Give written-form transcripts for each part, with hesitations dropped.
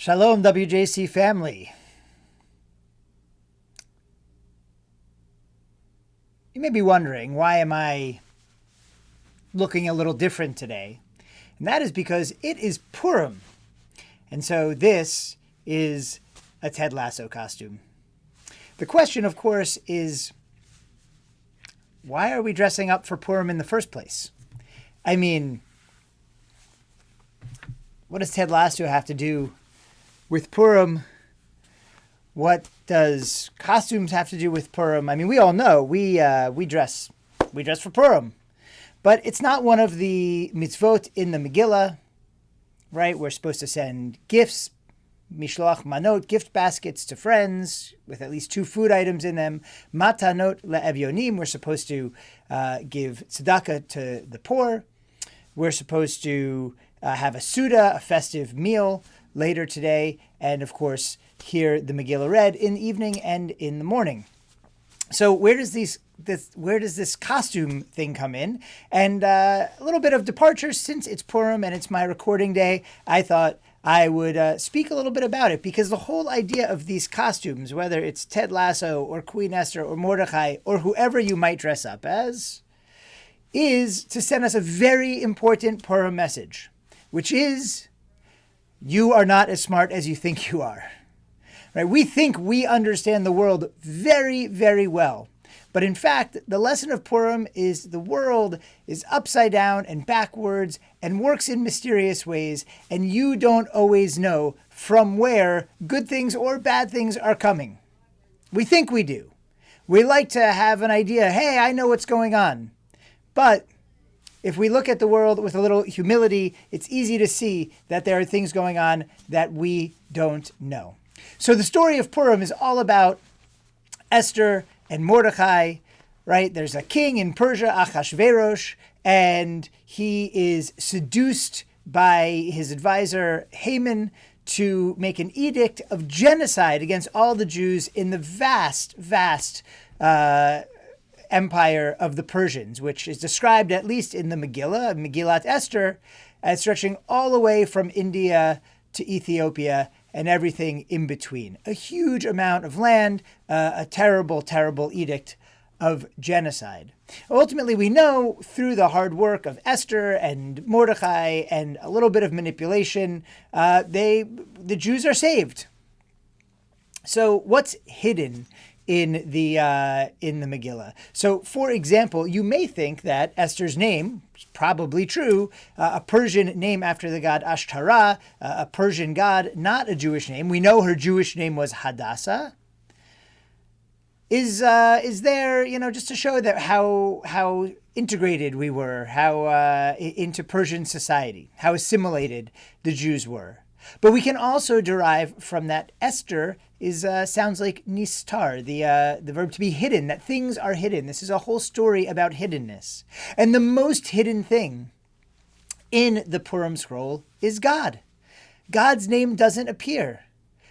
Shalom, WJC family. You may be wondering, why am I looking a little different today? And that is because it is Purim. And so this is a Ted Lasso costume. The question, of course, is why are we dressing up for Purim in the first place? I mean, what does Ted Lasso have to do with Purim? What does costumes have to do with Purim? I mean, we all know we dress for Purim, but it's not one of the mitzvot in the Megillah, right? We're supposed to send gifts, mishloach manot, gift baskets to friends with at least 2 food items in them. Matanot le'evyonim, we're supposed to give tzedakah to the poor. We're supposed to have a Suda, a festive meal, later today, and of course hear the Megillah read in the evening and in the morning. So where does this costume thing come in? And a little bit of departure, since it's Purim and it's my recording day, I thought I would speak a little bit about it, because the whole idea of these costumes, whether it's Ted Lasso or Queen Esther or Mordechai or whoever you might dress up as, is to send us a very important Purim message, which is, you are not as smart as you think you are. Right? We think we understand the world very, very well. But in fact, the lesson of Purim is the world is upside down and backwards and works in mysterious ways, and you don't always know from where good things or bad things are coming. We think we do. We like to have an idea, hey, I know what's going on. But if we look at the world with a little humility, it's easy to see that there are things going on that we don't know. So the story of Purim is all about Esther and Mordechai, right? There's a king in Persia, Achashverosh, and he is seduced by his advisor Haman to make an edict of genocide against all the Jews in the vast empire of the Persians, which is described, at least in the Megillah, Megillat Esther, as stretching all the way from India to Ethiopia and everything in between. A huge amount of land, a terrible, terrible edict of genocide. Ultimately, we know through the hard work of Esther and Mordechai and a little bit of manipulation, the Jews are saved. So what's hidden in the Megillah? So, for example, you may think that Esther's name is probably true, a Persian name after the god Ashtarah, a Persian god, not a Jewish name. We know her Jewish name was Hadassah. Is there, just to show that how integrated we were, how into Persian society, how assimilated the Jews were. But we can also derive from that Esther sounds like nistar, the verb to be hidden, that things are hidden. This is a whole story about hiddenness. And the most hidden thing in the Purim scroll is God. God's name doesn't appear.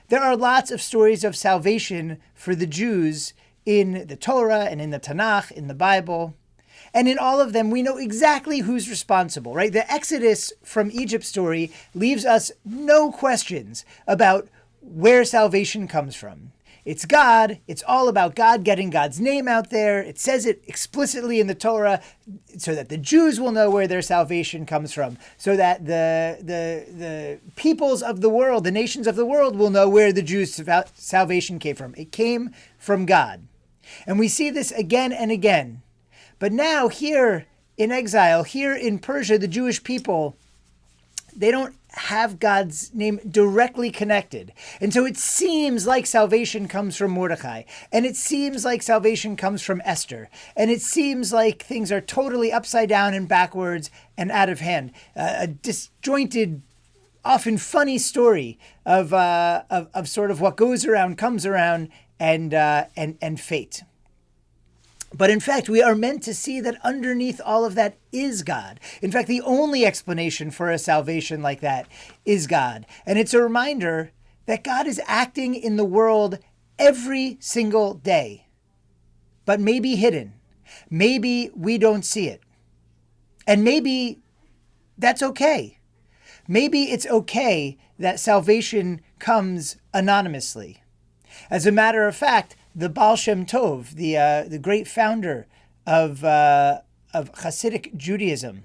There are lots of stories of salvation for the Jews in the Torah and in the Tanakh, in the Bible. And in all of them, we know exactly who's responsible, right? The Exodus from Egypt story leaves us no questions about where salvation comes from. It's God. It's all about God, getting God's name out there. It says it explicitly in the Torah so that the Jews will know where their salvation comes from, so that the peoples of the world, the nations of the world, will know where the Jews' salvation came from. It came from God. And we see this again and again. But now here in exile, here in Persia, the Jewish people, they don't have God's name directly connected. And so it seems like salvation comes from Mordechai. And it seems like salvation comes from Esther. And it seems like things are totally upside down and backwards and out of hand. A disjointed, often funny story of sort of what goes around, comes around, and fate. But in fact, we are meant to see that underneath all of that is God. In fact, the only explanation for a salvation like that is God. And it's a reminder that God is acting in the world every single day, but maybe hidden. Maybe we don't see it. And maybe that's okay. Maybe it's okay that salvation comes anonymously. As a matter of fact, the Baal Shem Tov, the great founder of Hasidic Judaism,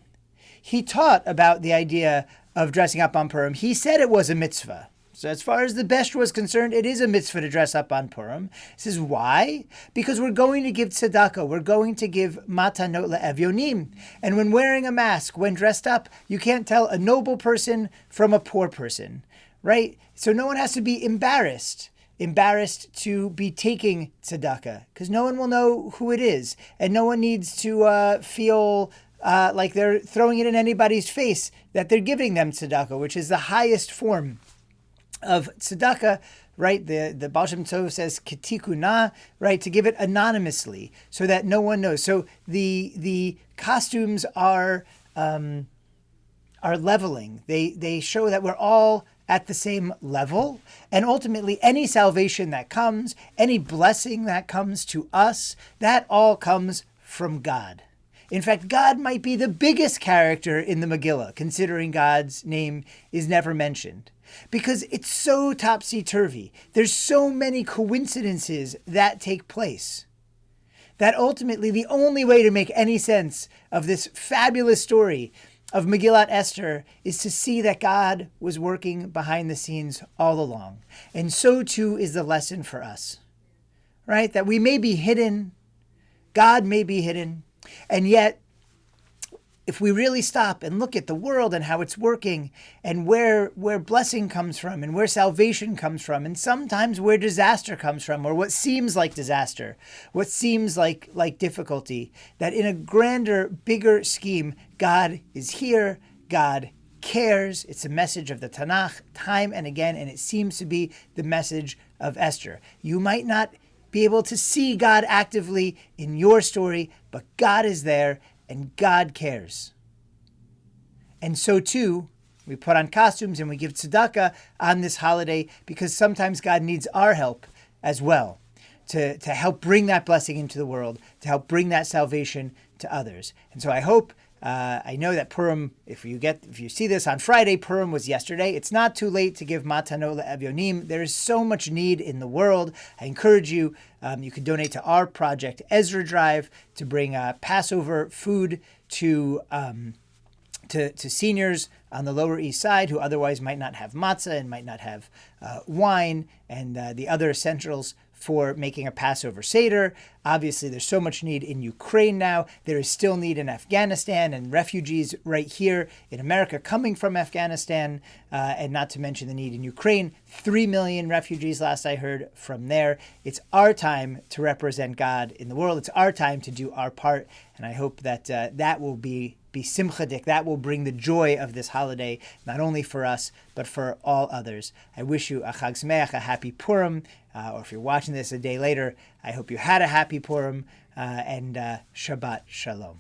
he taught about the idea of dressing up on Purim. He said it was a mitzvah. So as far as the Best was concerned, it is a mitzvah to dress up on Purim. He says, why? Because we're going to give tzedakah. We're going to give matanot le'evyonim. And when wearing a mask, when dressed up, you can't tell a noble person from a poor person, right? So no one has to be embarrassed to be taking tzedakah, because no one will know who it is. And no one needs to feel like they're throwing it in anybody's face that they're giving them tzedakah, which is the highest form of tzedakah, right? The Baal Shem Tov says ketikuna, right? To give it anonymously so that no one knows. So the costumes are leveling. They show that we're all at the same level, and ultimately any salvation that comes, any blessing that comes to us, that all comes from God. In fact, God might be the biggest character in the Megillah, considering God's name is never mentioned, because it's so topsy-turvy. There's so many coincidences that take place that ultimately the only way to make any sense of this fabulous story of Megillat Esther is to see that God was working behind the scenes all along. And so too is the lesson for us, right? That we may be hidden, God may be hidden, and yet if we really stop and look at the world and how it's working and where blessing comes from and where salvation comes from, and sometimes where disaster comes from, or what seems like disaster, what seems like difficulty, that in a grander, bigger scheme, God is here, God cares. It's a message of the Tanakh time and again, and it seems to be the message of Esther. You might not be able to see God actively in your story, but God is there and God cares. And so too, we put on costumes and we give tzedakah on this holiday because sometimes God needs our help as well to help bring that blessing into the world, to help bring that salvation to others. And so I hope, I know that Purim, if you see this on Friday, Purim was yesterday. It's not too late to give matanot le'evyonim. There is so much need in the world. I encourage you, you can donate to our project, Ezra Drive, to bring Passover food to seniors on the Lower East Side who otherwise might not have matzah and might not have wine and the other essentials for making a Passover Seder. Obviously, there's so much need in Ukraine now. There is still need in Afghanistan and refugees right here in America coming from Afghanistan, and not to mention the need in Ukraine. 3 million refugees, last I heard, from there. It's our time to represent God in the world. It's our time to do our part, and I hope that that will be simchadik. That will bring the joy of this holiday, not only for us, but for all others. I wish you a Chag Sameach, a happy Purim, or if you're watching this a day later, I hope you had a happy Purim, and Shabbat Shalom.